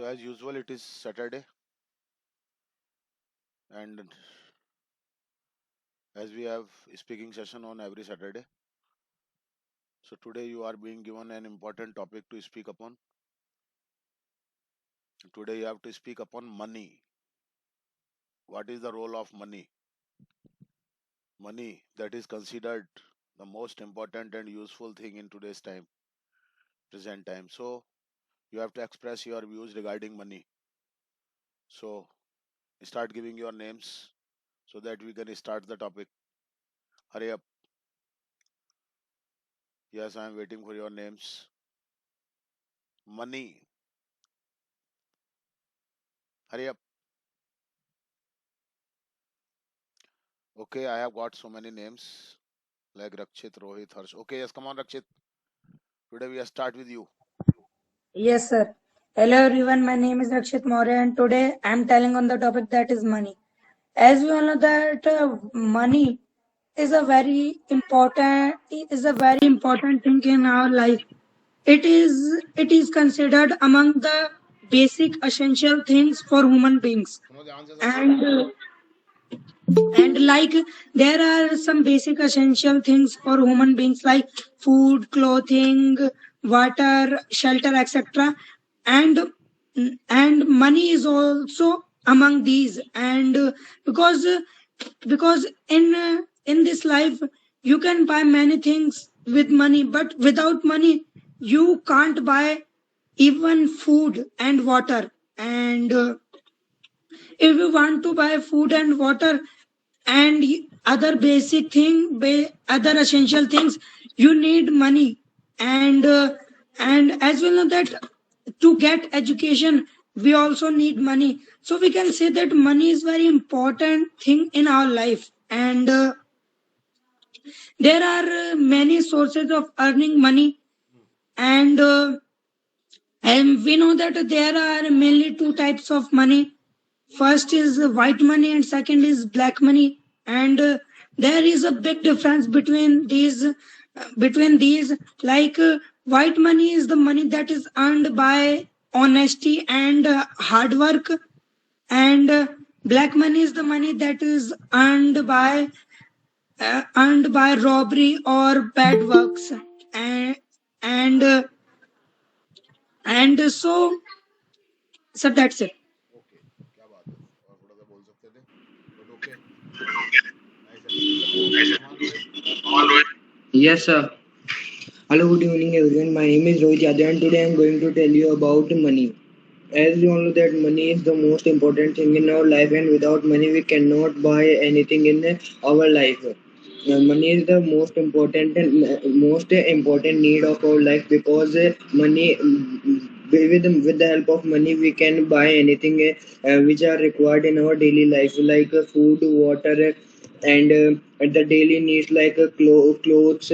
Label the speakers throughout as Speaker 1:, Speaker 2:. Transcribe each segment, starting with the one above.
Speaker 1: as usual, it is Saturday, and as we have speaking session on every Saturday, so today you are being given an important topic to speak upon. Today you have to speak upon money. What is the role of money? Money that is considered the most important and useful thing in today's time, present time. So you have to express your views regarding money. So start giving your names so that we can start the topic. Hurry up. Yes, I am waiting for your names. Money. Hurry up. Okay, I have got so many names like Rakshit, Rohit, Harsh. Okay, yes, come on, Rakshit. Today we start with you.
Speaker 2: Yes, sir. Hello, everyone. My name is Rakshit Maurya, and today I'm telling on the topic that is money. As we all know that money is a very important thing in our life. It is considered among the basic essential things for human beings, and like there are some basic essential things for human beings like food, clothing, water, shelter, etc. and and money is also among these, and because in this life you can buy many things with money, but without money you can't buy even food and water. And if you want to buy food and water and other basic other essential things, you need money. And as well know that to get education we also need money, so we can say that money is very important thing in our life. And there are many sources of earning money, and we know that there are mainly two types of money. First is white money and second is black money. And there is a big difference between these. Like white money is the money that is earned by honesty and hard work, and black money is the money that is earned by robbery or bad works. And and so that's it.
Speaker 1: Okay, क्या बात है और थोड़ा सा बोल सकते थे but okay nice explanation come on Rohit
Speaker 3: Yes, sir. Hello, good evening, everyone. My name is Rohit Yadav, and today I am going to tell you about money. As we all know that money is the most important thing in our life, and without money we cannot buy anything in our life. Money is the most important need of our life, because money with the help of money we can buy anything which are required in our daily life, like food, water, and the daily needs like clothes,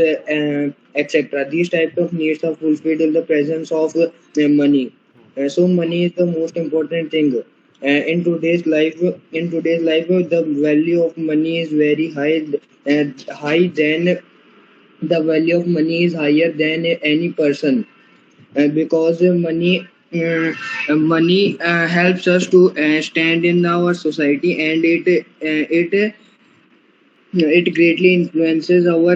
Speaker 3: etc. These types of needs are fulfilled in the presence of money. So money is the most important thing. In today's life, the value of money is very high, high than the value of money is higher than any person, because money helps us to stand in our society, and it greatly influences our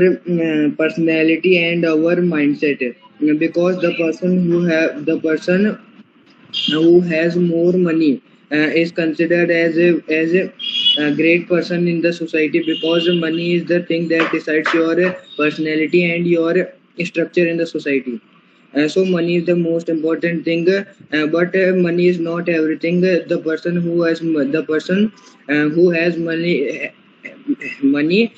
Speaker 3: personality and our mindset, because the person who has more money is considered a great person in the society, because money is the thing that decides your personality and your structure in the society. So money is the most important thing, but money is not everything. The person who has money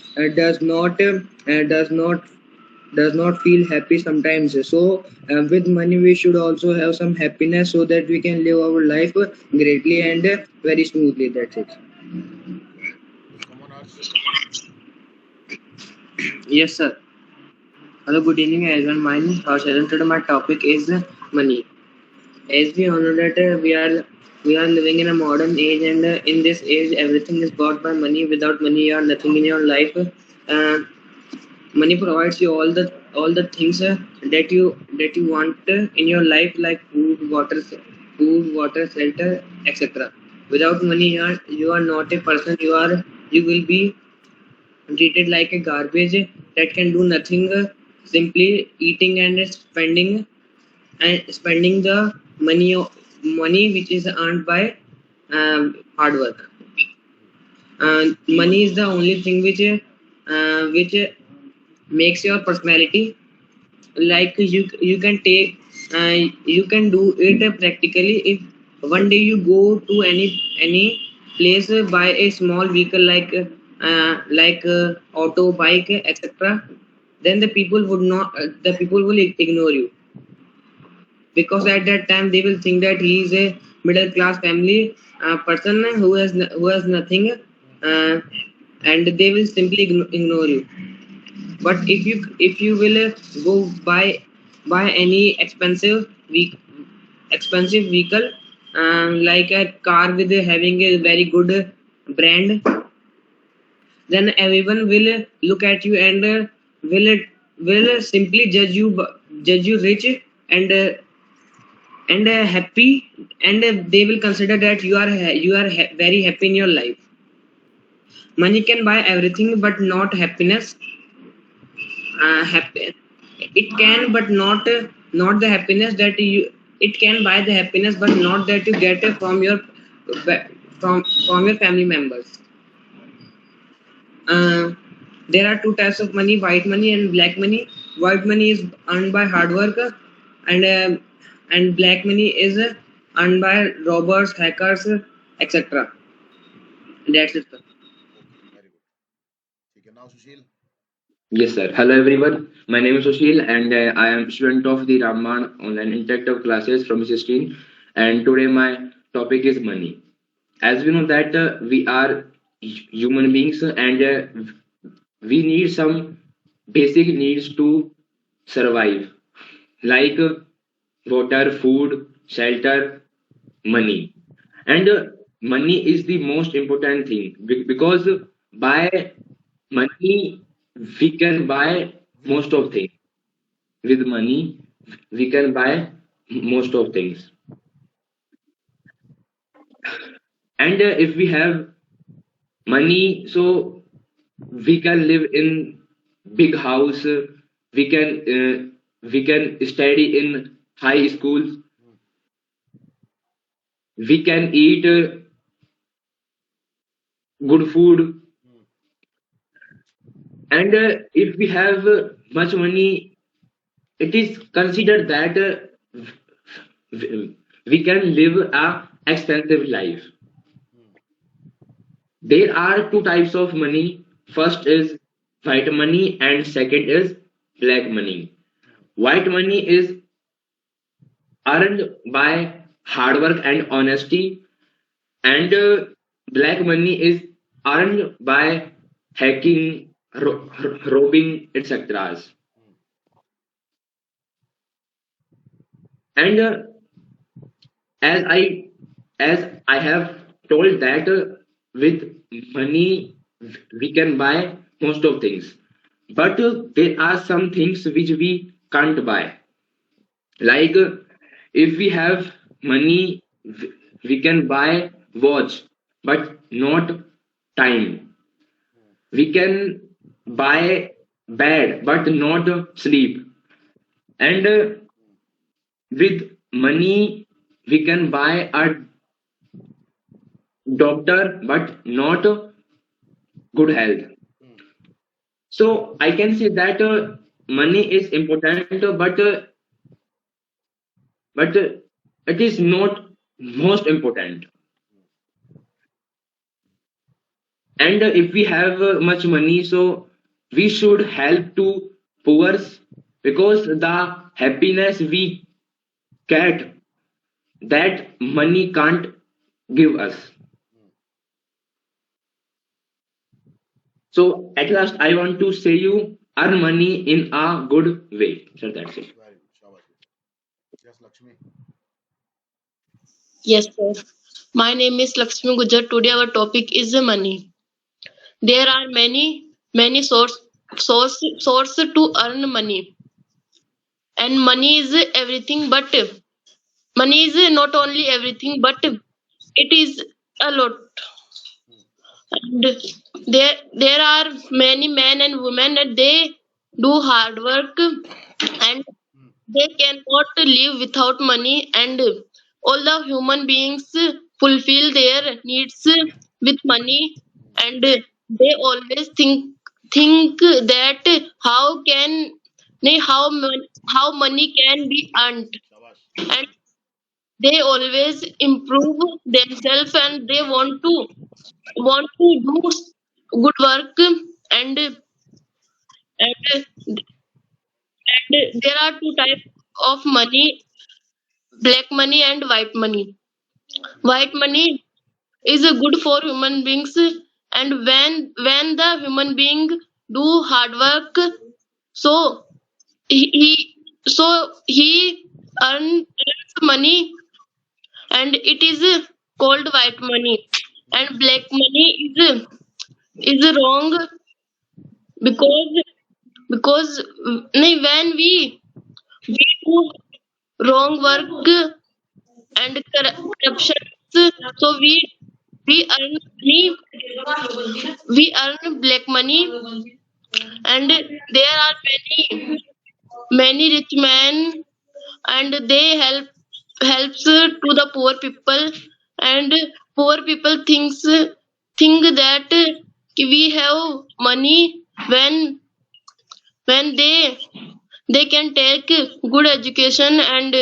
Speaker 3: does not feel happy sometimes. So with money we should also have some happiness, so that we can live our life greatly and very smoothly. That's it.
Speaker 1: yes come on Harsh
Speaker 3: Yes, sir. Hello, good evening, everyone. My name is Harsh, and today my topic is money. As we all know that we are living in a modern age, and in this age everything is bought by money. Without money you are nothing in your life. Money provides you all the things that you want in your life, like food, water, food, water, shelter, etc. Without money, you are not a person. You will be treated like a garbage that can do nothing. Simply eating and spending the money which is earned by hard work. Money is the only thing which makes your personality. Like you can take you can do it practically if one day you go to any place by a small vehicle like auto, bike, etc. Then the people will ignore you, because at that time they will think that he is a middle class family person who has nothing, uh, and they will simply ignore you. But if you will go buy any expensive vehicle, like a car with having a very good brand, then everyone will look at you and will simply judge you rich and happy, and they will consider that you are very happy in your life. Money can buy everything but not happiness. Happy it can, but not the happiness that you it can buy the happiness but not that you get from your family members. uh, there are two types of money: white money and black money. White money is earned by hard work, and black money is earned by robbers, hackers, etc. That's it, sir.
Speaker 1: Okay, very good. Okay, now Sushil.
Speaker 4: Yes, sir. Hello, everyone. My name is Sushil, and I am student of the Raman online interactive classes from 16. And today my topic is money. As we know that we are human beings, and we need some basic needs to survive, like water, food, shelter, money. And money is the most important thing because by money we can buy most of things. With money we can buy most of things. And if we have money, so we can live in big house, we can study in high schools, we can eat good food.
Speaker 1: Hmm.
Speaker 4: And if we have much money, it is considered that we can live a expensive life.
Speaker 1: Hmm.
Speaker 4: There are two types of money. First is white money and second is black money.
Speaker 1: Hmm.
Speaker 4: White money is earned by hard work and honesty, and black money is earned by hacking, robbing, etc.
Speaker 1: Hmm.
Speaker 4: And as I as I have told that with money we can buy most of things, but there are some things which we can't buy. Like if we have money, we can buy watch, but not time.
Speaker 1: Hmm.
Speaker 4: We can buy bed, but not sleep. And with money, we can buy a doctor, but not good health.
Speaker 1: Hmm.
Speaker 4: So I can say that money is important, but it is not most important. And if we have much money, so we should help to poor, because the happiness we get, that money can't give us.
Speaker 1: Hmm.
Speaker 4: So at last, I want to say you earn money in a good way. So that's it.
Speaker 1: Very good. Shabash. Yes, Lakshmi.
Speaker 5: Yes, sir. My name is Lakshmi Gujar. Today our topic is the money. There are many source to earn money, and money is everything. But money is not only everything, but it is a lot. And there are many men and women that they do hard work, and they cannot live without money, and all the human beings fulfill their needs with money, and they always think that how money can be earned, and they always improve themselves, and they want to do good work, and and and there are two types of money: black money and white money. White money is good for human beings, and when the human being do hard work, so he earns money, and it is called white money. And black money is wrong, because when we do wrong work and corruption, so we earn we earn black money, and there are many rich men, and they helps to the poor people, and poor people think that we have money when they can take good education, and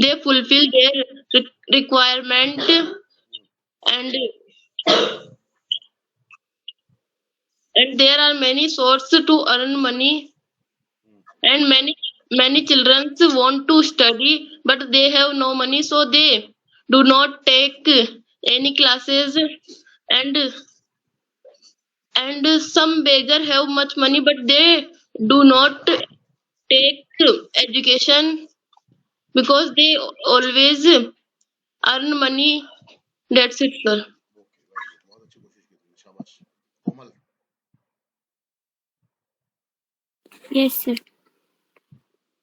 Speaker 5: they fulfill their requirement, and there are many sources to earn money, and many children want to study, but they have no money, so they do not take any classes, and some beggar have much money, but they do not take education, because they always earn money. That's it, sir.
Speaker 1: Okay, very good. बहुत अच्छी कोशिश की तुमने, शाबाश। कोमल।
Speaker 6: Yes, sir.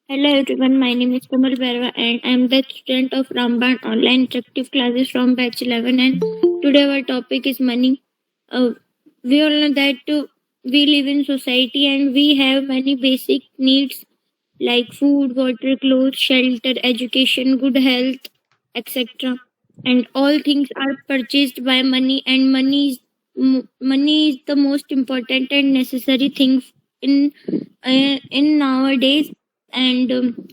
Speaker 6: Hello everyone, my name is Kamal Berwa and I am the student of Ramban online interactive classes from batch 11, and today our topic is money. We all know that we live in society and we have many basic needs like food, water, clothes, shelter, education, good health, etc. And all things are purchased by money, and money is the most important and necessary thing in nowadays. And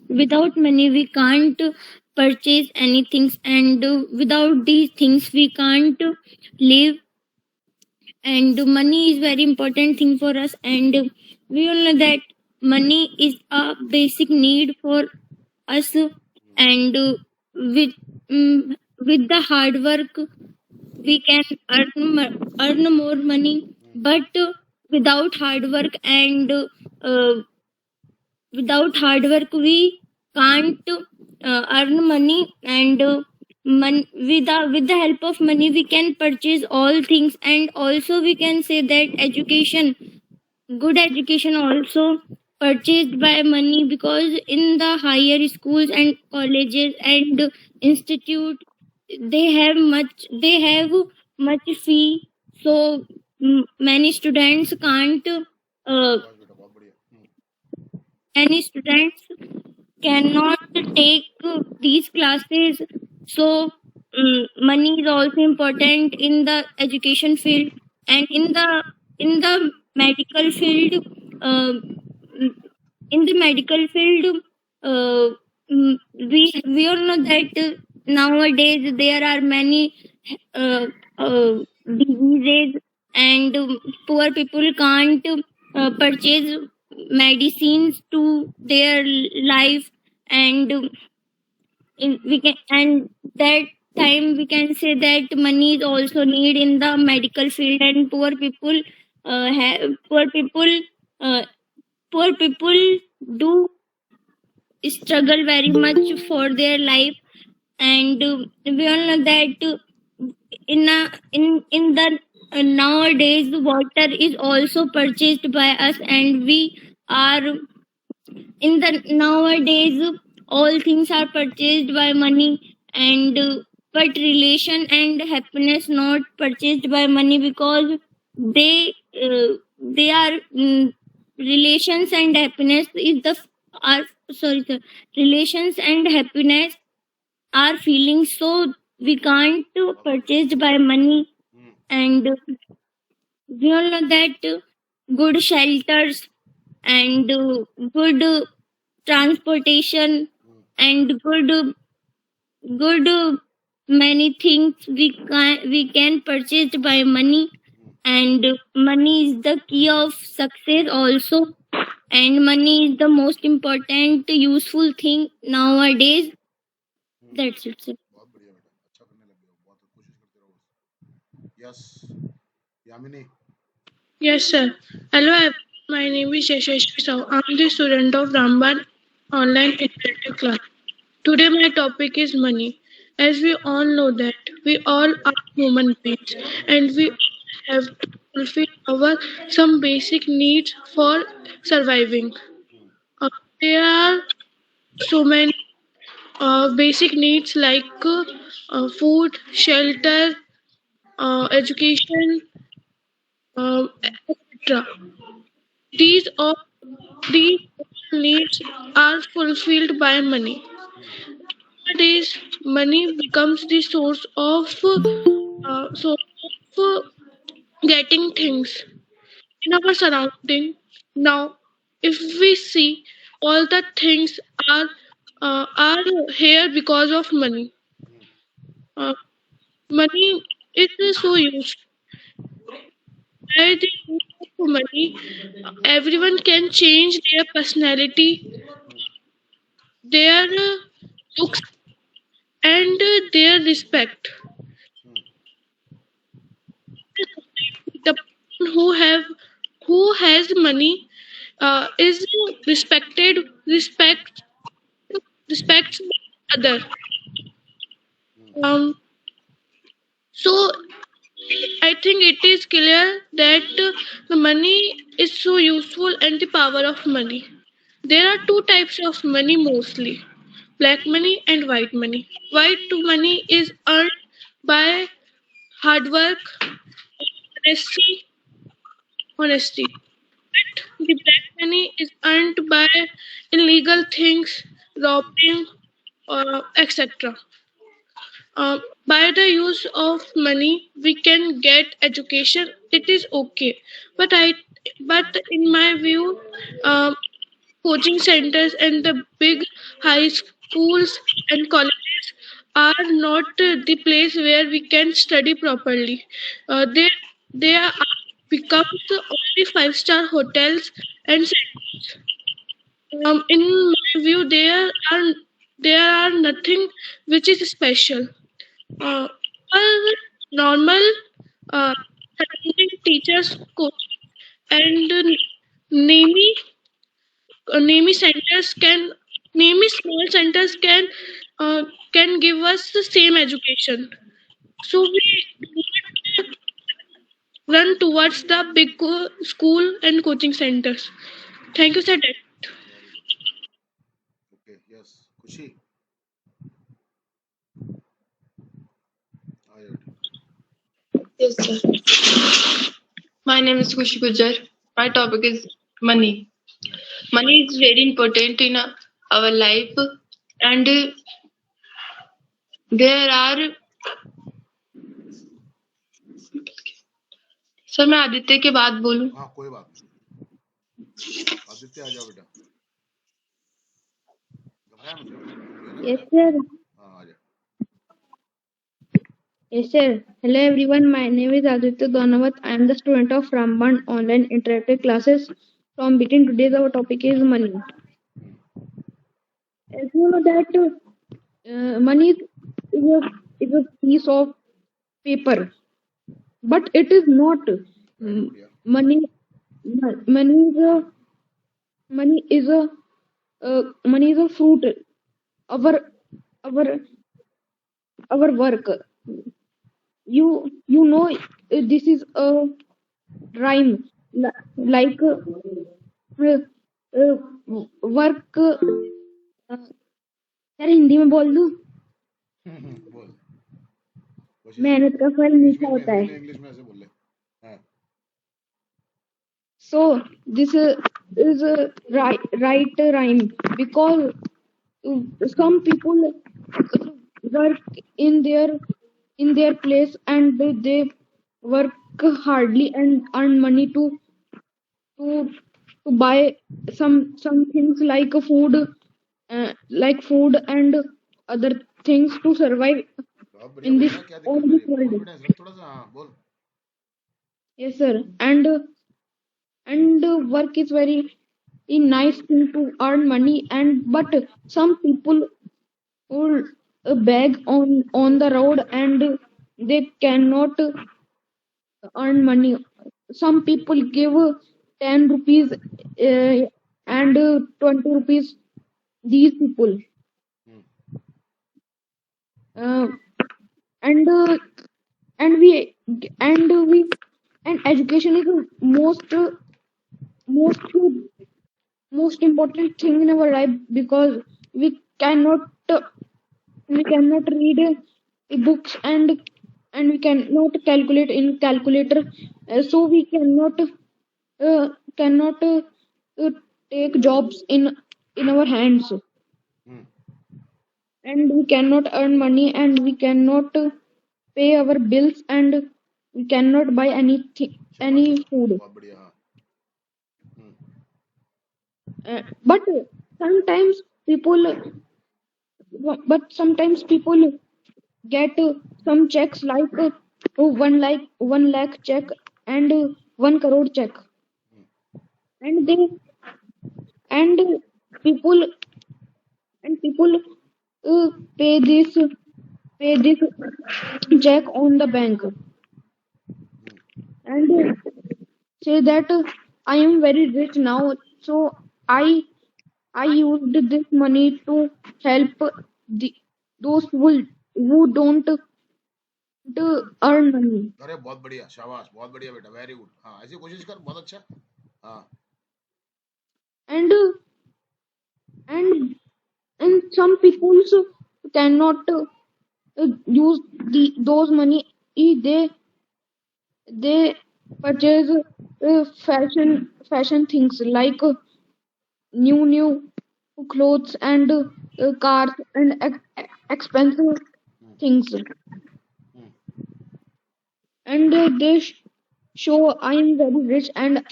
Speaker 6: without money we can't purchase anything, and without these things we can't live. And money is very important thing for us, and we all know that money is a basic need for us, and with with the hard work we can earn more money, but without hard work and without hard work we can't earn money, and with the help of money we can purchase all things. And also we can say that education, good education also purchased by money, because in the higher schools and colleges and institute they have much fee, so many students can't uh,
Speaker 1: शाबाश बेटा, बहुत बढ़िया।
Speaker 6: any students cannot take these classes. So money is also important in the education field, and in the medical field. uh, in the medical field, uh, we all know that nowadays there are many uh, diseases, and poor people can't purchase medicines to their life, and we can, and that time we can say that money is also need in the medical field, and poor people uh, poor people do struggle very much for their life. And we all know that in the nowadays water is also purchased by us, and we are in the nowadays all things are purchased by money, and but relation and happiness not purchased by money, because they are relations and happiness is the are sorry sir, relations and happiness are feelings, so we can't purchase by money. And we all know that good shelters and good transportation and good many things we can purchase by money. And money is the key of success also, and money is the most important useful thing nowadays. That's it, sir.
Speaker 1: बहुत बढ़िया बेटा, अच्छा करने लगे हो, बहुत कोशिश करते रहो। Yes, Yamini.
Speaker 5: Yes, sir. Hello, my name is Yashashvi Sahu. I'm the student of Ramban Online Interactive Class. Today, my topic is money. As we all know that we all are human beings, and we have to fulfill our some basic needs for surviving. Uh, there are so many basic needs like food, shelter, education, etc. These all these needs are fulfilled by money. Nowadays, money becomes the source of getting things in our surrounding. Now, if we see all the things are here because of money. Uh, Money is so used. By the use of money, everyone can change their personality, their looks, and their respect. The person who has money is respects other. Um, so I think it is clear that the money is so useful and the power of money. There are two types of money mostly: black money and white money. White money is earned by hard work, honesty, honesty. But the black money is earned by illegal things, robbing, etc. By the use of money, we can get education. It is okay, but in my view, um, coaching centers and the big high schools and colleges are not the place where we can study properly. They are becomes only five-star hotels and in my view there are nothing which is special. All normal surrounding teachers, coaches, and namey namey centers can namey small centers can give us the same education. So we do not run towards the big school and coaching centers. Thank you, sir.
Speaker 1: Okay, yes, खुशी आ जाओ बेटा।
Speaker 5: Yes, sir. My name is Kushi Gujar. My topic is money. Money is very important in our life, and there are. Sir मैं आदित्य के बाद बोलूं?
Speaker 1: हाँ, कोई बात नहीं, आदित्य आ जाओ बेटा, घबराया मत बेटा।
Speaker 6: Yes, sir.
Speaker 1: हाँ, आ जाओ।
Speaker 6: Yes, sir. Hello, everyone. My name is Aditya Donavat. I am the student of Ramban Online Interactive Classes from Beating. Today's our topic is money. As you know that money is a piece of paper, but it is not. Money money is a money is a money is a fruit. Our our our work. You know this is a rhyme like uh, work यार हिंदी में बोल दूं?
Speaker 1: बोल कोशिश
Speaker 6: मेहनत का फल
Speaker 1: English
Speaker 6: मीठा
Speaker 1: में
Speaker 6: होता
Speaker 1: हिंदी
Speaker 6: है.
Speaker 1: में इंग्लिश में ऐसे बोल ले. हाँ.
Speaker 6: So this is a right rhyme because some people work in their place and they work hardly and earn money to to buy some things like food and other things to survive
Speaker 1: बहुत बढ़िया
Speaker 6: in
Speaker 1: बोल
Speaker 6: this
Speaker 1: रहा है, क्या
Speaker 6: on
Speaker 1: दिक्कत हो
Speaker 6: this
Speaker 1: रही है?
Speaker 6: world.
Speaker 1: कॉन्फिडेंस रख थोड़ा सा. हाँ बोल.
Speaker 6: Yes sir. And work is very a nice thing to earn money, and but some people will beg on the road and they cannot earn money. Some people give 10 rupees and 20 rupees. These people
Speaker 1: hmm.
Speaker 6: uh, and and we and we and education is the most most important thing in our life because we cannot we cannot read books and we cannot calculate in calculator. So we uh, cannot take jobs in our hands,
Speaker 1: hmm.
Speaker 6: and we cannot earn money and we cannot pay our bills and we cannot buy anything
Speaker 1: शाबाश
Speaker 6: any
Speaker 1: बेटा,
Speaker 6: food.
Speaker 1: बहुत बढ़िया. हाँ. हम्म.
Speaker 6: But sometimes people sometimes people get some checks like 1 lakh check and 1 crore check, and they and people people uh, pay this check on the bank and say that I am very rich now, so I I used this money to help the those who don't earn money.
Speaker 1: अरे बहुत बढ़िया, शाबाश, बहुत बढ़िया बेटा, very good. हाँ ऐसी कोशिश कर, बहुत अच्छा. हाँ.
Speaker 6: and and and some people cannot use those money. They purchase fashion things like new clothes and cars and expensive
Speaker 1: hmm.
Speaker 6: things,
Speaker 1: hmm.
Speaker 6: and they show I am very rich and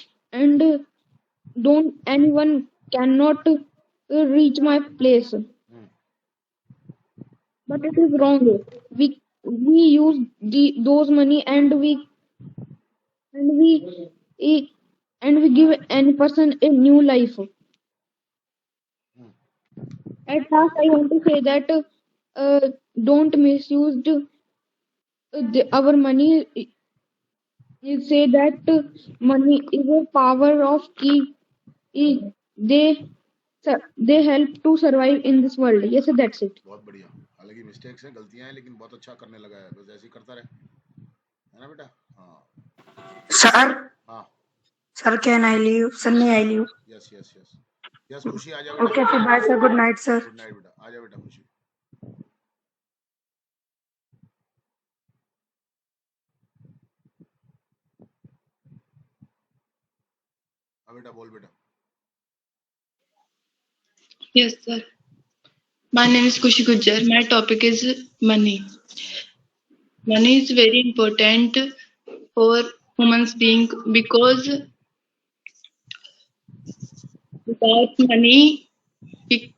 Speaker 6: don't anyone cannot reach my place.
Speaker 1: Hmm.
Speaker 6: But it is wrong. We use those money and we and we give any person a new life.
Speaker 1: Hmm.
Speaker 6: At last, I want to say that don't misuse our money. You say that money is a power of key. They they help to survive in this world. Yes, sir, that's it.
Speaker 1: बहुत बढ़िया. हालांकि mistakes हैं, गलतियां हैं, लेकिन बहुत अच्छा करने लगा है. बस ऐसे ही करता रहे, है ना बेटा? हाँ.
Speaker 2: Sir,
Speaker 1: हाँ.
Speaker 2: sir, can I leave? Sir, may I leave?
Speaker 1: Yes yes yes. Yes खुशी, आ जा बेटा.
Speaker 2: Okay, sir. Bye, sir. Good night, sir.
Speaker 1: Good night बेटा, आ जा बेटा खुशी. हाँ बेटा, बोल बेटा.
Speaker 5: Yes, sir. My name is Kushi Gujjar. My topic is money. Money is very important for humans being because without money we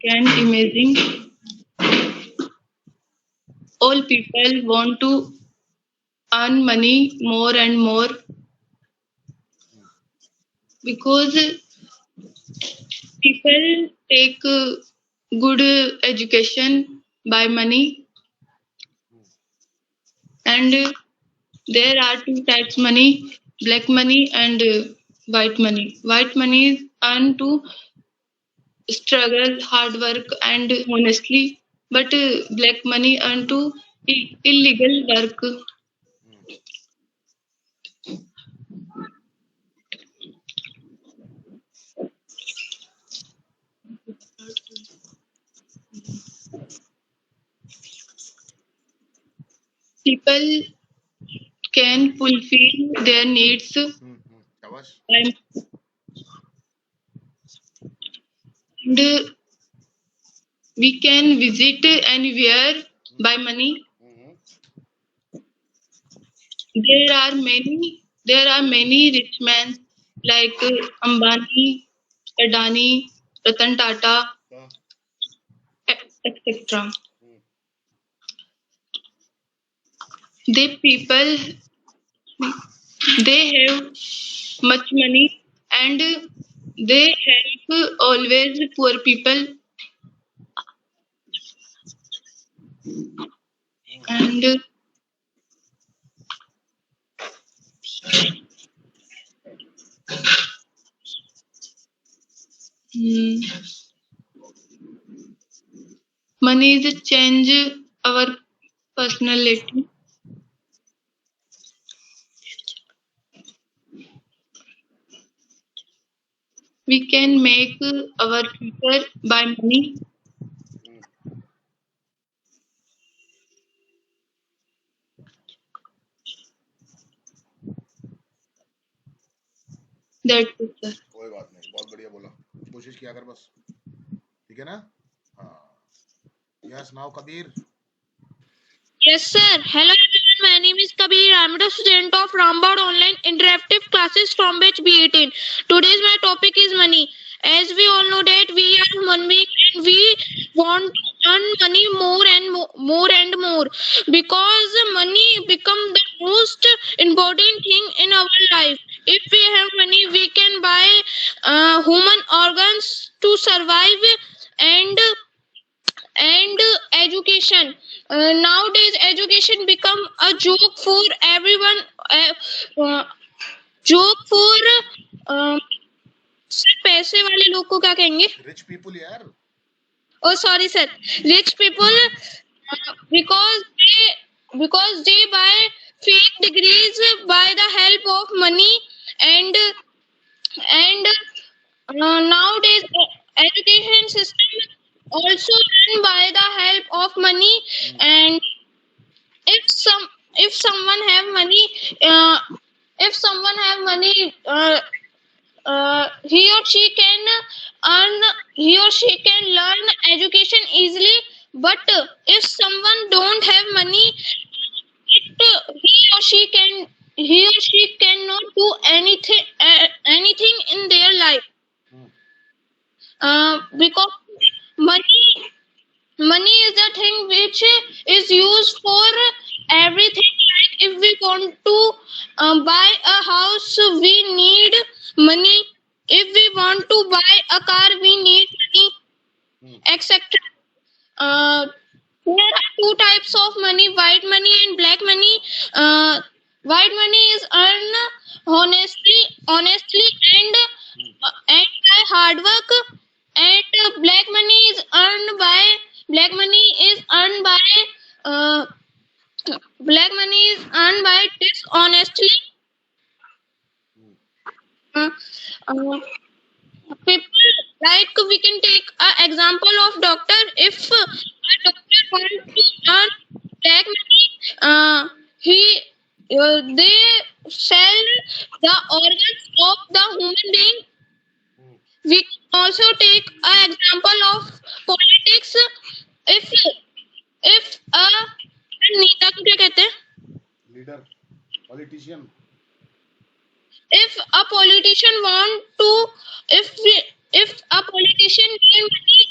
Speaker 5: can't imagine. All people want to earn money more and more because people take good education by money, and there are two types money: black money and white money. White money is earned to struggle, hard work, and honestly, but black money earned to illegal work. people can fulfill their needs
Speaker 1: शाबाश.
Speaker 5: and we can visit anywhere by money. There are many rich men like Ambani, Adani, Ratan Tata, etc. They people they have much money and they help always poor people and mm, money is change our personality. We can make our future by money. That's it, sir.
Speaker 1: कोई बात नहीं, बहुत बढ़िया बोला. कोशिश किया कर बस. ठीक है ना? हाँ. Yes, now Kabir.
Speaker 6: Yes, sir. Hello, everyone. My name is Kabir. I'm a student of Rambod Online Interactive Classes from batch B18. Today's my topic is money. As we all know that we are human beings and we want to earn money more and more because money become the most important thing in our life. If we have money, we can buy human organs to survive and education. Nowadays education become a joke for everyone, joke for सिर्फ पैसे वाले लोग को क्या कहेंगे?
Speaker 1: Rich people यार.
Speaker 6: Oh, sorry, sir. Rich people, because they buy fake degrees by the help of money and nowadays education system also run by the help of money. And if someone have money, uh, if someone have money, he or she can learn education easily. But if someone don't have money, he or she cannot do anything in their life. Because money is the thing which is used for everything. Like if we want to buy a house, we need money. If we want to buy a car, we need money, etc. There are two types of money: white money and black money. White money is earned honestly and by hard work, and black money is earned by uh, dishonestly. Uh, uh, People, like we can take an example of doctor. If a doctor wants to earn black money, he they sell the organs of the human being. We can also take an example of politics. If a नेता को क्या कहते हैं?
Speaker 1: Leader, politician.
Speaker 6: If a politician want to, if a politician gain money,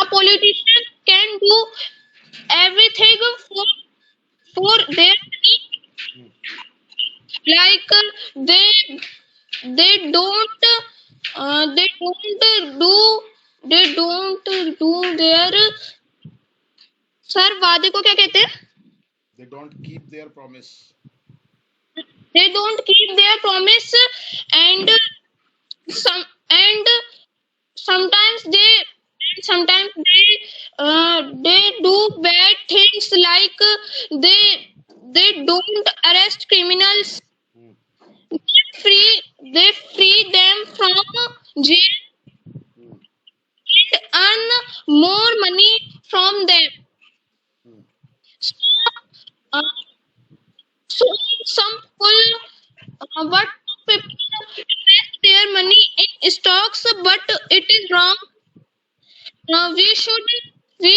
Speaker 6: a politician can do everything for their money. Like they don't do their. Sir वादे को क्या कहते हैं?
Speaker 1: They don't keep their promise.
Speaker 6: They don't keep their promise, and sometimes they do bad things, like they don't arrest criminals. They free them from jail and earn more money from them.
Speaker 5: talks, but it is wrong. We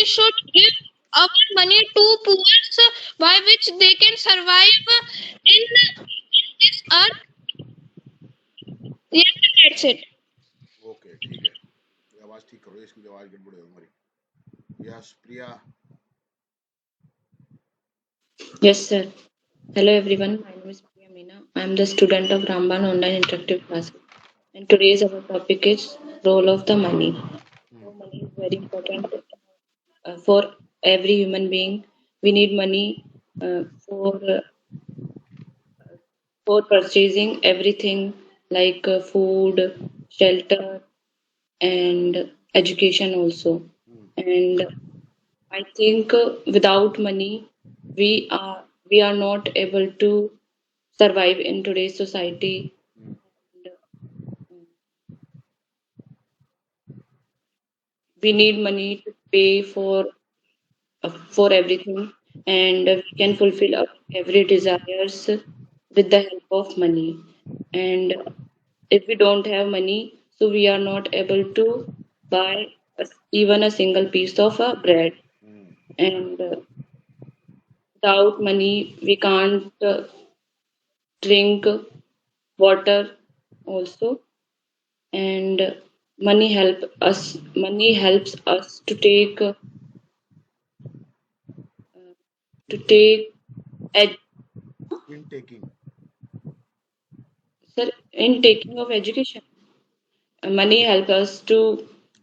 Speaker 5: should give our money to poor by which they can survive in this earth. Yes, that's it.
Speaker 1: Okay ठीक है, ये आवाज ठीक करो, इसकी आवाज गड़बड़ है हमारी। Yes Priya.
Speaker 7: Yes, sir. Hello, everyone. My name is Priya Meena. I am the student of Ramban Online Interactive Classes. And today's our topic is role of the money. So money is very important for every human being. We need money uh, for uh, for purchasing everything like food, shelter, and education also. And I think without money, we are not able to survive in today's society. We need money to pay for everything, and we can fulfill our every desires with the help of money. And if we don't have money, so we are not able to buy even a single piece of bread. And without money, we can't drink water also. And money helps us to take ed-
Speaker 1: in taking
Speaker 7: sir, in taking of education. Money help us to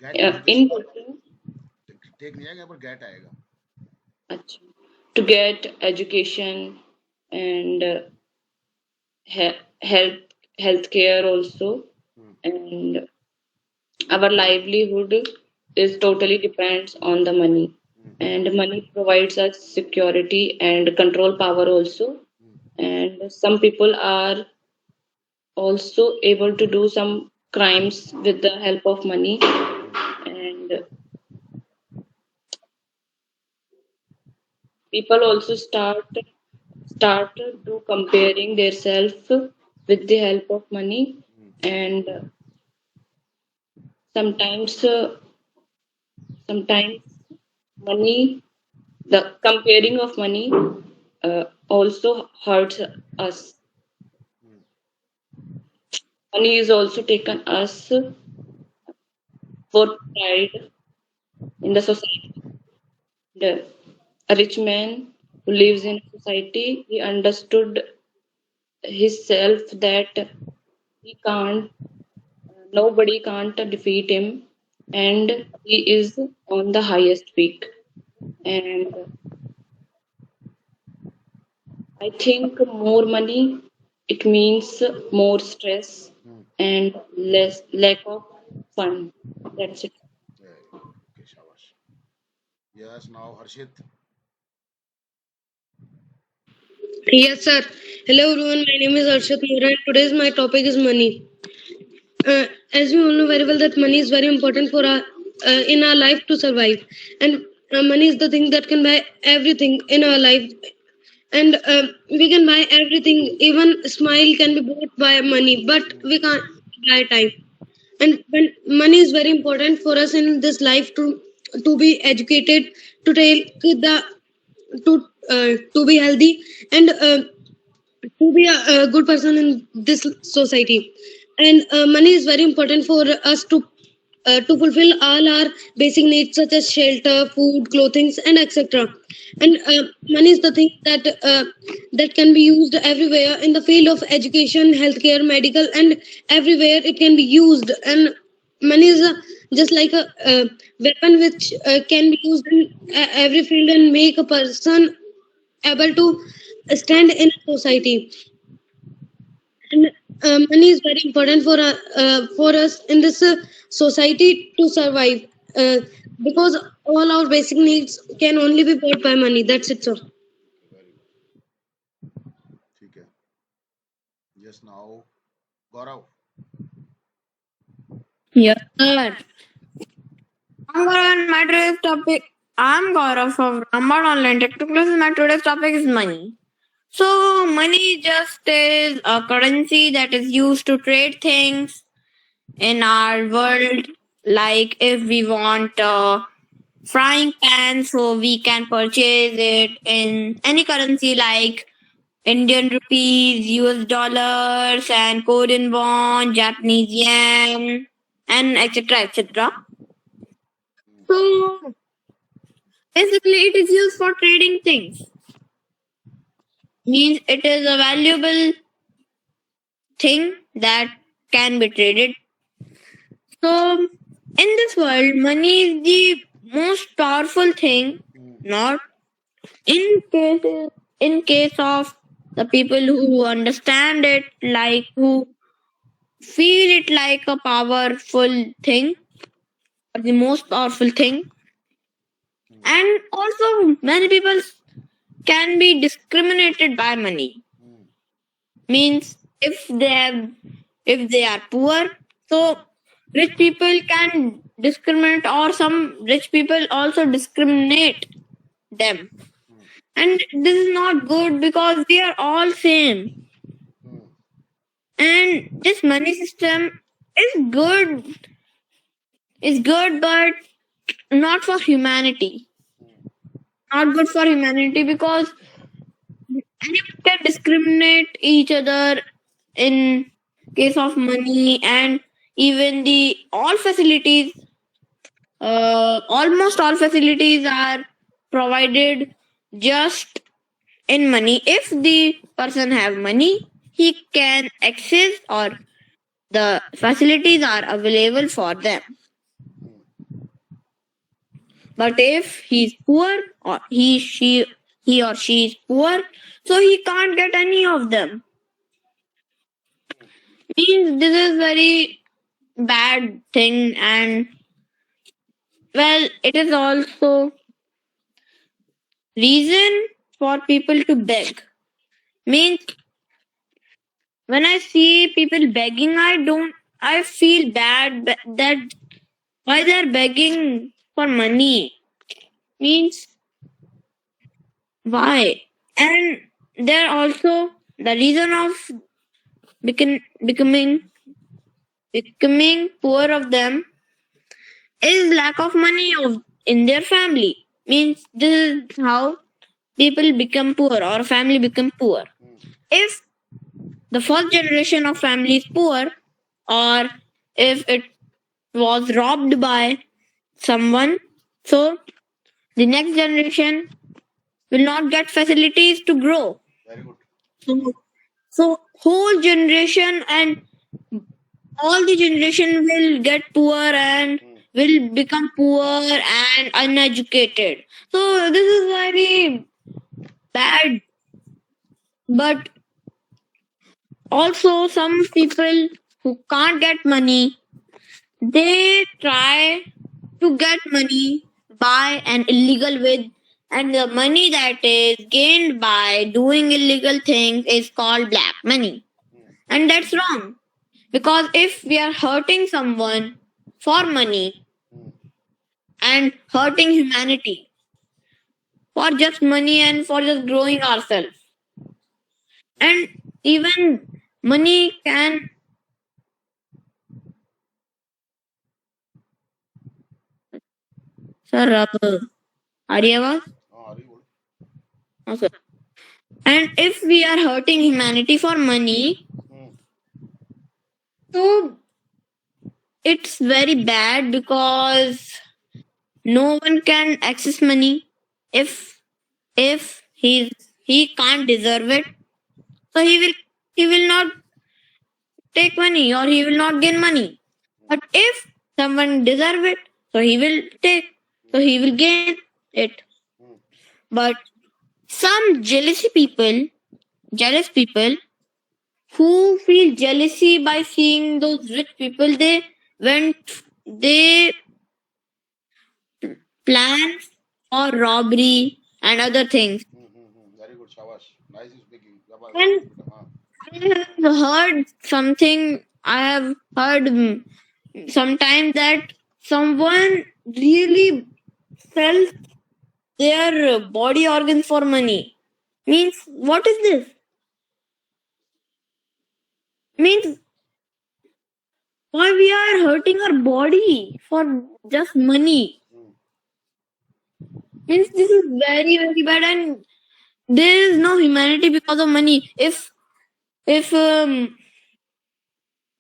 Speaker 1: get is this,
Speaker 7: in taking
Speaker 1: take नहीं आएगा पर gate आएगा।
Speaker 7: अच्छा, to get education and healthcare also. And our livelihood is totally depends on the money. And money provides us security and control power also. And some people are also able to do some crimes with the help of money. And people also start to comparing their self with the help of money. And sometimes money, the comparing of money also hurts us. Money is also taken us for pride in the society. A rich man who lives in society, he understood himself that he can't, nobody can't defeat him, and he is on the highest peak. And I think more money, it means more stress and less lack of fun. That's it.
Speaker 1: Okay शाबाश। Yes now Harshit.
Speaker 8: Yes, sir. Hello, everyone. My name is Arshad Mura, and today's my topic is money. As we all know very well, that money is very important for our in our life to survive, and money is the thing that can buy everything in our life. And we can buy everything. Even smile can be bought by money, but we can't buy time. And when money is very important for us in this life to be educated, to take the to be healthy, and to be a good person in this society. And money is very important for us to fulfill all our basic needs such as shelter, food, clothing, and etc. And money is the thing that can be used everywhere in the field of education, healthcare, medical, and everywhere it can be used. And money is just like a weapon which can be used in every field and make a person able to stand in a society. And money is very important for us in this society to survive, uh, because all our basic needs can only be bought by money. That's it, sir.
Speaker 1: Very good, ठीक है। Yes now Gaurav.
Speaker 9: Yes, sir. I'm Gaurav, my today's topic. I'm Gaurav from Ramban Online Technical. My today's topic is money. So, money just is a currency that is used to trade things. in our world. Like if we want a frying pan, so we can purchase it in any currency like Indian rupees, US dollars, and Korean won, Japanese yen, and etc. etc. So basically, it is used for trading things. Means it is a valuable thing that can be traded. So in this world, money is the most powerful thing. Not in case of the people who understand it, like who feel it like a powerful thing, or the most powerful thing. And also, many people can be discriminated by money. Means if they are poor, so rich people can discriminate, or some rich people also discriminate them. And this is not good because we are all same. And this money system is good, but not for humanity. Not good for humanity because anyone can discriminate each other in case of money, and even the all facilities, almost all facilities are provided just in money. If the person have money, he can access, or the facilities are available for them. But if he's poor, or he or she is poor, so he can't get any of them. Means this is very bad thing, and well, it is also reason for people to beg. Means when I see people begging, I feel bad that why they're begging for money. Means why? And they're also the reason of becoming poor of them is lack of money in their family. Means this is how people become poor or family become poor. If the first generation of family is poor, or if it was robbed by someone, so the next generation will not get facilities to grow.
Speaker 1: Very good.
Speaker 9: So whole generation and all the generation will get poor and will become poor and uneducated. So this is very bad. But also some people who can't get money, they try to get money by an illegal way, and the money that is gained by doing illegal things is called black money. And that's wrong. Because if we are hurting someone for money and hurting humanity for just money and for just growing ourselves, and even money can sir are you aware? Okay. And if we are hurting humanity for money, so it's very bad because no one can access money if he can't deserve it, so he will not take money or he will not gain money. But if someone deserve it, so he will take, so he will gain it. But some jealous people who feel jealousy by seeing those rich people, they plan for robbery and other things.
Speaker 1: Very good, Shabash. Nice speaking.
Speaker 9: And I have heard something. I have heard sometime that someone really sells their body organs for money. Means what is this? Means why we are hurting our body for just money? Means this is very very bad, and there is no humanity because of money. If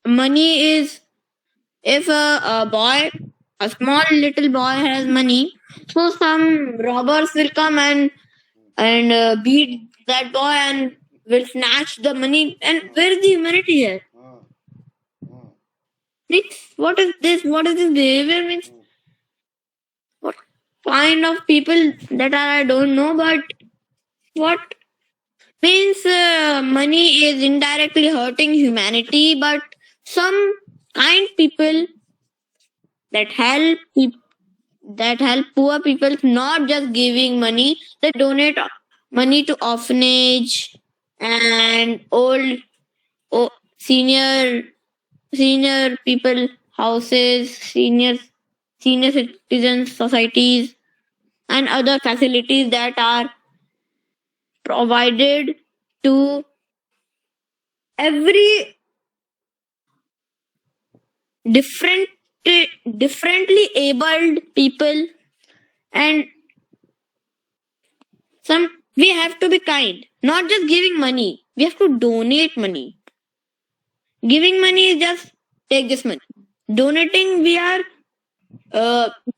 Speaker 9: money is if a boy, a small little boy has money, so some robbers will come and beat that boy and will snatch the money. And where is the humanity here? Means what is this? What is this behavior? Means what kind of people that are, I don't know, but what means money is indirectly hurting humanity, but some kind people that help poor people, not just giving money, they donate money to orphanage and old o- senior senior people houses, senior citizens societies, and other facilities that are provided to every different differently abled people. And some we have to be kind, not just giving money, we have to donate money. Giving money is just take this money. Donating, we are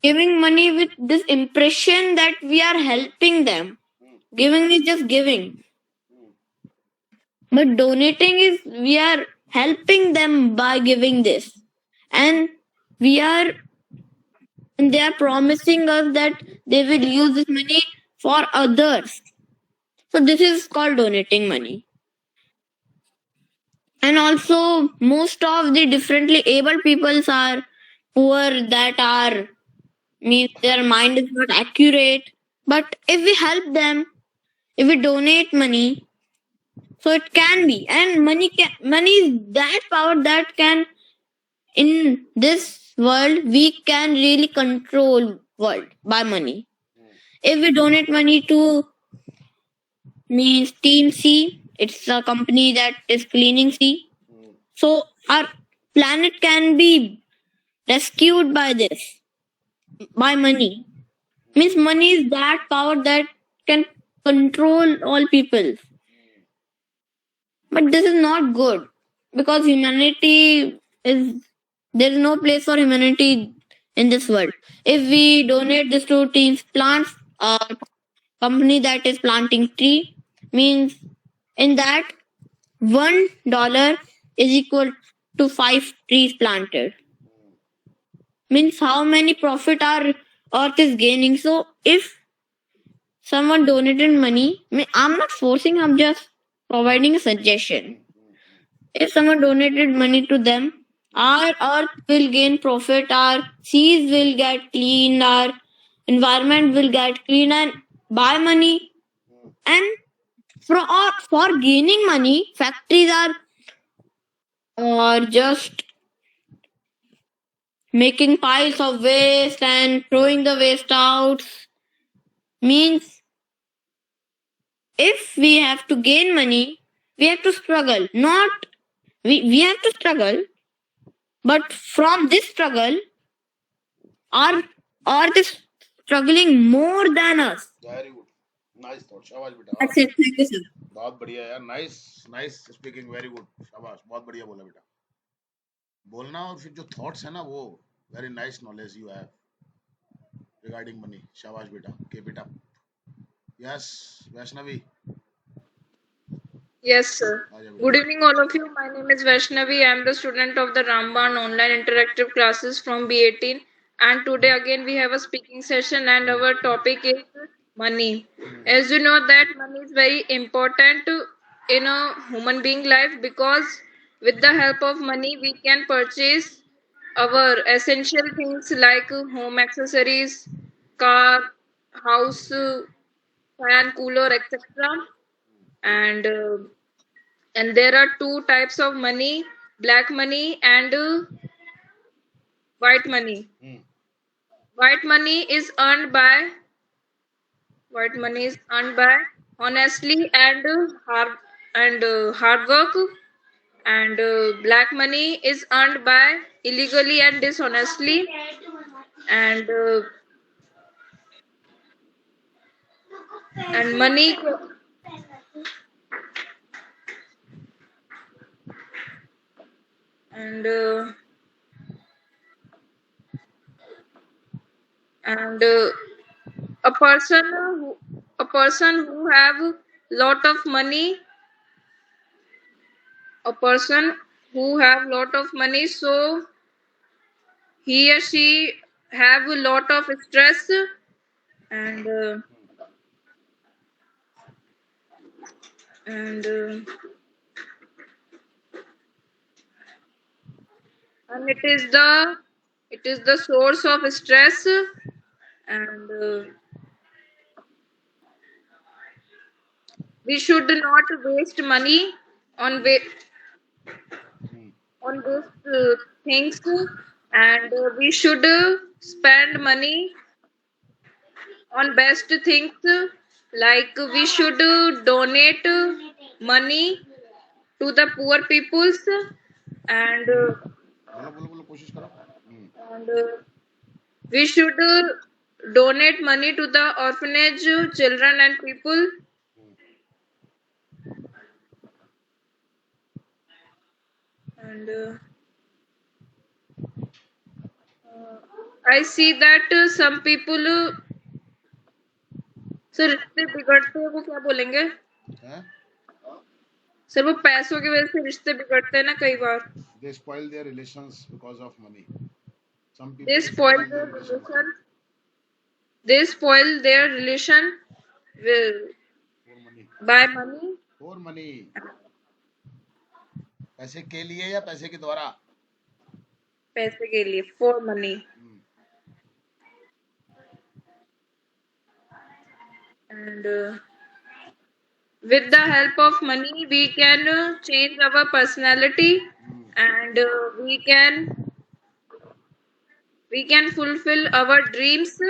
Speaker 9: giving money with this impression that we are helping them. Giving is just giving, but donating is we are helping them by giving this, and we are and they are promising us that they will use this money for others. So this is called donating money. And also most of the differently able peoples are poor, that are means their mind is not accurate. But if we help them, if we donate money, so it can be, and money is that power that can, in this world we can really control world by money. If we donate money to means Team C, it's a company that is cleaning sea, so our planet can be rescued by this, by money. Means money is that power that can control all people. But this is not good, because humanity is, there is no place for humanity in this world. If we donate this to Teams Plants, a company that is planting tree, means in that $1 is equal to 5 trees planted. Means how many profit our earth is gaining. So if someone donated money, I'm not forcing, I'm just providing a suggestion. If someone donated money to them, our earth will gain profit, our seas will get clean, our environment will get clean, and by money. And for gaining money, factories are just making piles of waste and throwing the waste out. Means if we have to gain money, we have to struggle. Not we have to struggle, but from this struggle, our earth is struggling more than us.
Speaker 1: Very good. Nice thought. शाबाश बेटा.
Speaker 9: That's it. Thank you, sir.
Speaker 1: बहुत बढ़िया यार. Nice speaking. Very good. शाबाश. बहुत बढ़िया बोला बेटा. बोलना और फिर जो thoughts है ना वो very nice knowledge you have regarding money. शाबाश बेटा. Keep it up. Yes, Vaishnavi.
Speaker 10: Yes, sir.
Speaker 1: आजा
Speaker 10: Good
Speaker 1: बेटा.
Speaker 10: evening, all of you. My name is Vaishnavi. I am the student of the Ramban online interactive classes from B18. And today again we have a speaking session, and our topic is money. As you know that money is very important in a human being life, because with the help of money we can purchase our essential things like home accessories, car, house, fan, cooler, etc. and and there are two types of money: black money and white money. white money is earned by White money is earned by honestly and hard work, and black money is earned by illegally and dishonestly, and money and and a person who have lot of money, a person who have lot of money, so he or she have a lot of stress, and and uh, and it is the source of stress, and we should not waste money on on these things, and we should spend money on best things, like we should donate money to the poor peoples, and and we should donate money to the orphanage children and people, and I see that some people sir रिश्ते बिगड़ते हैं, वो क्या बोलेंगे sir, वो पैसों की वजह से रिश्ते बिगड़ते हैं ना कई बार.
Speaker 1: They spoil their relations because of money. Some people
Speaker 10: They spoil their relation by money.
Speaker 1: For money. पैसे के लिए या पैसे के द्वारा?
Speaker 10: पैसे के लिए, for money. And with the help of money we can change our personality, and we can fulfill our dreams.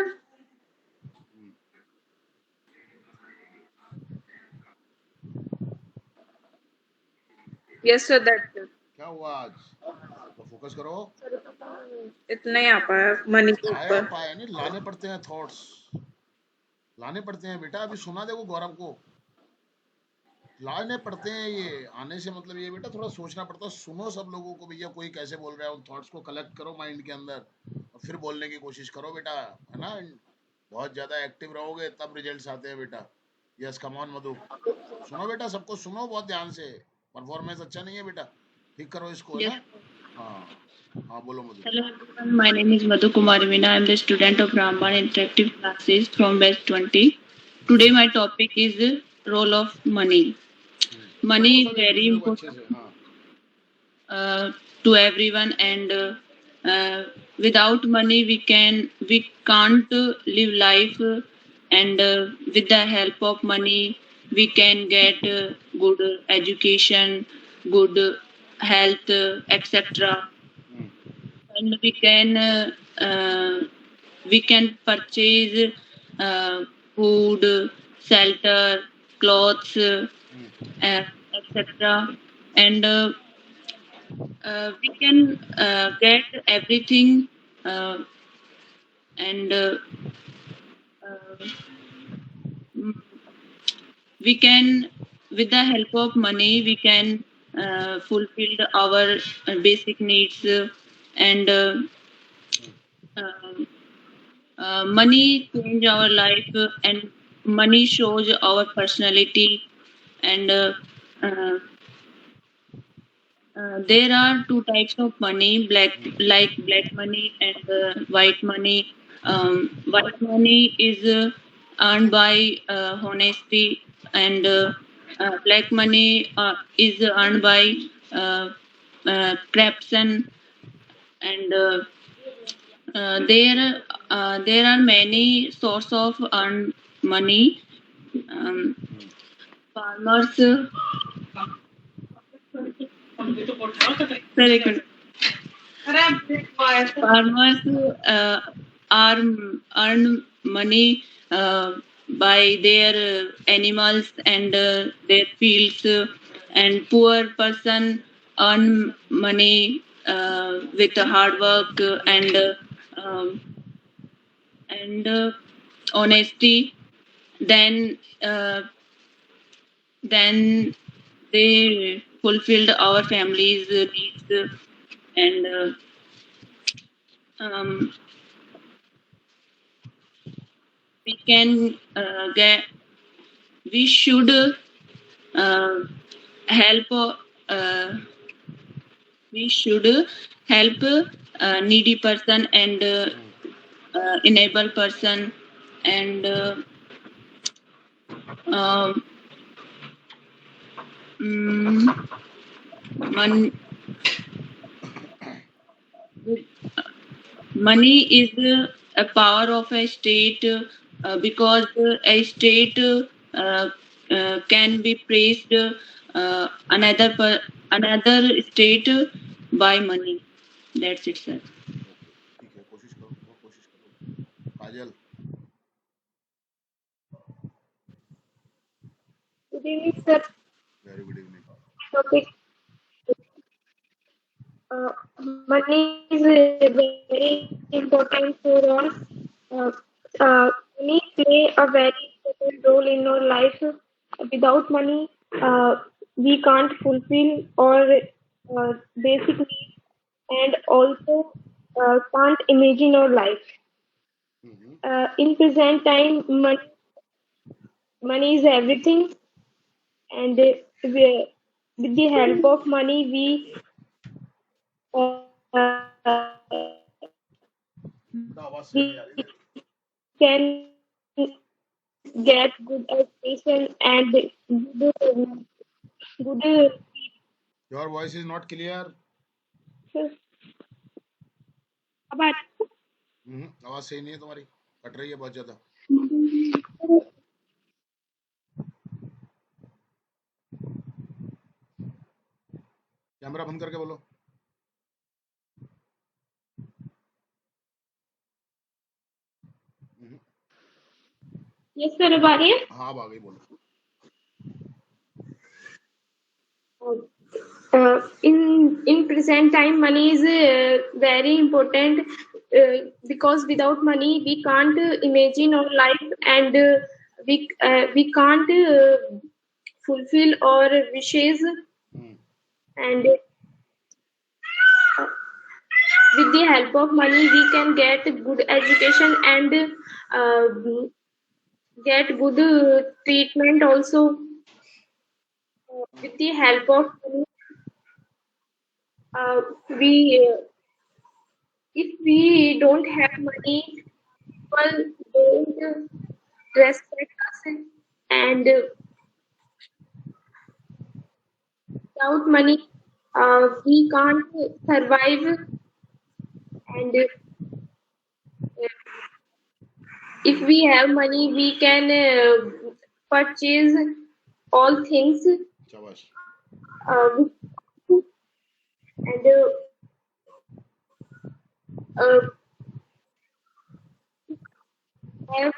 Speaker 10: Yes sir, that's it.
Speaker 1: क्या हुआ आज? तो फोकस करो.
Speaker 10: इतना ही आ पाया मनी के ऊपर.
Speaker 1: पाया नहीं, लाने पड़ते हैं थॉट्स, लाने पड़ते हैं बेटा. अभी सुना देखो गौरव को, लाने पड़ते हैं. ये आने से मतलब ये बेटा थोड़ा सोचना पड़ता है. सुनो सब लोगों को, भैया कोई कैसे बोल रहा है, उन थॉट्स को कलेक्ट करो माइंड के अंदर और फिर बोलने की कोशिश करो बेटा, है ना. बहुत ज्यादा एक्टिव रहोगे तब रिजल्ट्स आते हैं बेटा. यस कम ऑन मधु, सुनो बेटा, सबको सुनो बहुत ध्यान से. परफॉर्मेंस अच्छा नहीं है बेटा, ठीक करो इसको.
Speaker 7: Yes.
Speaker 1: हाँ बोलो मधु.
Speaker 7: Hello everyone, my name is Madhu Kumar Veena. I am the student of Ramban Interactive Classes from batch 20. Today my topic is role of money. Money is very important to everyone, and without money we can't live life, and with the help of money we can get good education, good health, etc. And we can purchase food, shelter, clothes, etc. And we can get everything, and we can, with the help of money we can fulfill our basic needs, and money change our life, and money shows our personality, and there are two types of money, like black money and white money. White money is earned by honesty, and black money is earned by corruption, and there are many source of earned money. Farmers very good. Farmers earn money by their animals and their fields, and poor person earn money with hard work um, and honesty, then then they fulfilled our family's needs and we can get we should help we should help needy person and enable person and um, mm, mon- money is a power of a state because a state can be praised another state by money. That's it, sir.
Speaker 1: ठीक है, कोशिश करो, बहुत कोशिश करो। काजल।
Speaker 6: Good evening, sir.
Speaker 1: Very good evening.
Speaker 6: Topic money is very important for all. Uh, Money play a very important role in our life. Without money, we can't fulfill our basic needs and also can't imagine our life. In present time, money is everything, and with the help of money, we we can get good education and good
Speaker 1: Your voice is not clear.
Speaker 6: about
Speaker 1: आवाज सही नहीं है तुम्हारी, cut रही है बहुत ज्यादा। Camera बंद करके बोलो।
Speaker 6: yes sir अब आ रही है
Speaker 1: हाँ अब आ गई, बोलो।
Speaker 6: in present time money is very important because without money we can't imagine our life and we can't fulfill our wishes and with the help of money we can get good education and get good treatment also with the help of money we if we don't have money people don't respect us and without money we can't survive and if we have money we can purchase all things and have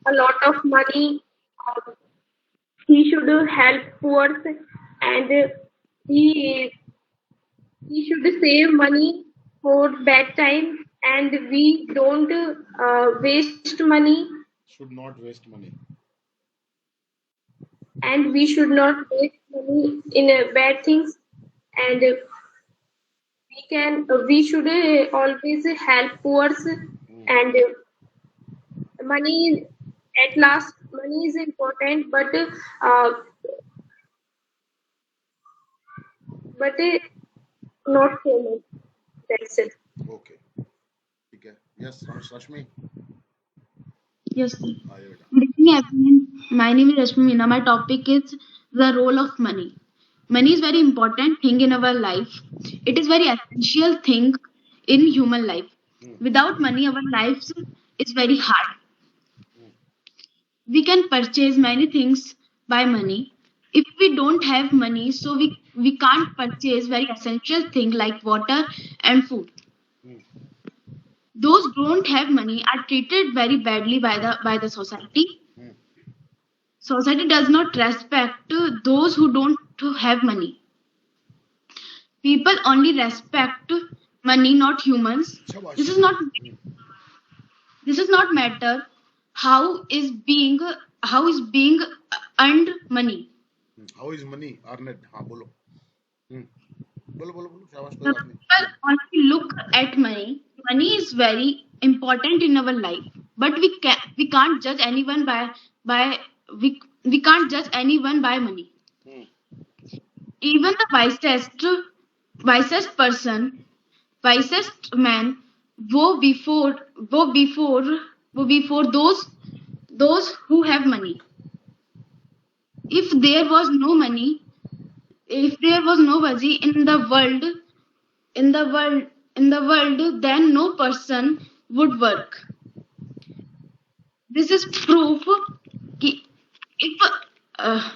Speaker 6: a lot of money he should help poor and he he should save money for bad time and we don't waste money
Speaker 1: Should not waste money.
Speaker 6: and we should not waste money in bad things and we should always help poor and money at last money is important but not so much. That's it.
Speaker 1: Okay. ठीक है। Yes, Rashmi.
Speaker 9: Yes, sir.
Speaker 1: हाँ ये बेटा।
Speaker 9: Good evening, everyone. My name is Rashmi Meena. My topic is the role of money. Money is very important thing in our life. It is very essential thing in human life. Without money, our lives is very hard. We can purchase many things by money. If we don't have money, so we can't purchase very essential thing like water and food. Those who don't have money are treated very badly by the society. Society does not respect those who don't have money.
Speaker 11: People only respect money, not humans.
Speaker 1: शाबाश
Speaker 11: This is not matter how is being earned money.
Speaker 1: How is money अर्नेड हाँ बोलो बोलो बोलो बोलो शाबाश कोई
Speaker 11: The
Speaker 1: बात नहीं
Speaker 11: people only look at money. Money is very important in our life, but we can't judge anyone by we can't judge anyone by money. Even the wisest person, wisest man, wo before those who have money. If there was no money, if there was nobody in the world, then no person would work. This is proof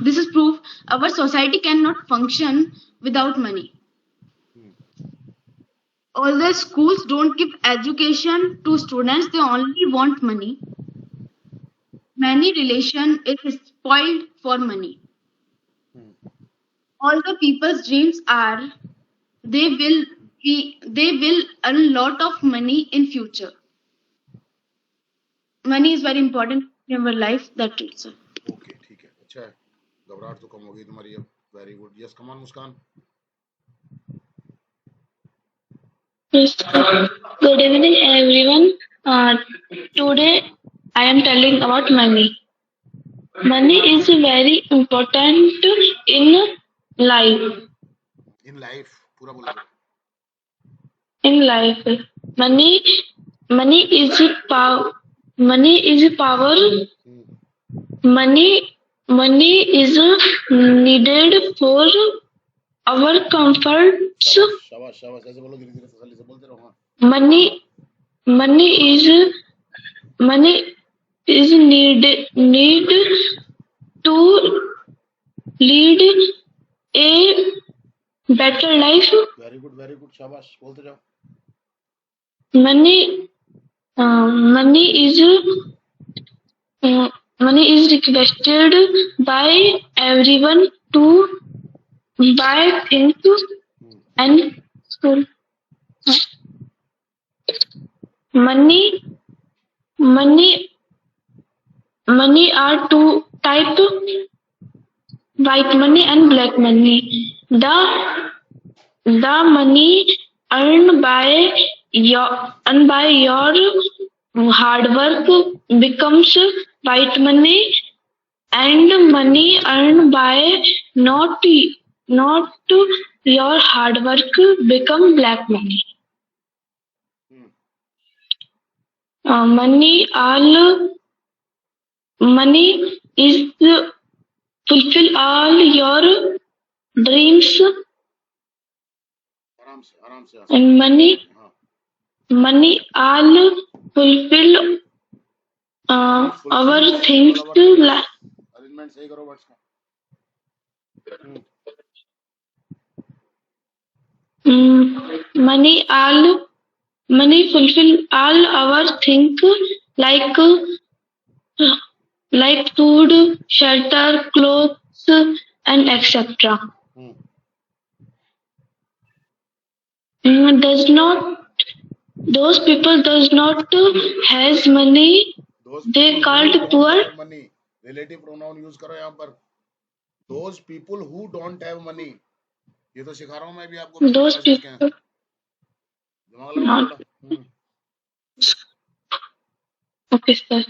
Speaker 11: this is proof our society cannot function without money. Although schools don't give education to students, they only want money. Many relation is spoiled for money. All the people's dreams are they will earn lot of money in future. Money is very important in our life. That's it, sir.
Speaker 1: Okay ठीक है अच्छा है घबराहट तो कम हो गई तुम्हारी अब very good yes come on Muskan
Speaker 5: Yes. Good evening, everyone. Today I am telling about money. Money is very important in life.
Speaker 1: In life पूरा बोलो
Speaker 5: In life, money is power. Money is power. Money is needed for our comforts.
Speaker 1: शाबाश शाबाश ऐसे बोलो धीरे धीरे तसल्ली से बोलते रहो हाँ
Speaker 5: Money is need to lead a better life.
Speaker 1: Very good शाबाश बोलते जाओ
Speaker 5: Money is requested by everyone to buy things and school. Money are two type: white money and black money. The money earned by your hard work becomes white money, and money earned by not your hard work become black money. Money is fulfill all your dreams,
Speaker 1: आराम से
Speaker 5: and money all fulfill our things.
Speaker 1: Arrangement सही करो words का
Speaker 5: Money fulfill all our things like food, shelter, clothes, and etc. Those people does not has money, they called poor.
Speaker 1: Money relative pronoun use करो यहाँ पर those people who don't have money ये तो सिखा रहा हूँ मैं भी आपको
Speaker 5: Those people
Speaker 1: दिमाग लगाओ
Speaker 5: not. Okay, sir.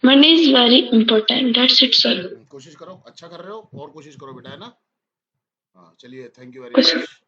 Speaker 5: Money is very important. That's it, sir.
Speaker 1: कोशिश करो अच्छा कर रहे हो और कोशिश करो बेटा है ना हाँ चलिए थैंक यू वेरी
Speaker 5: कोशिश-
Speaker 1: मच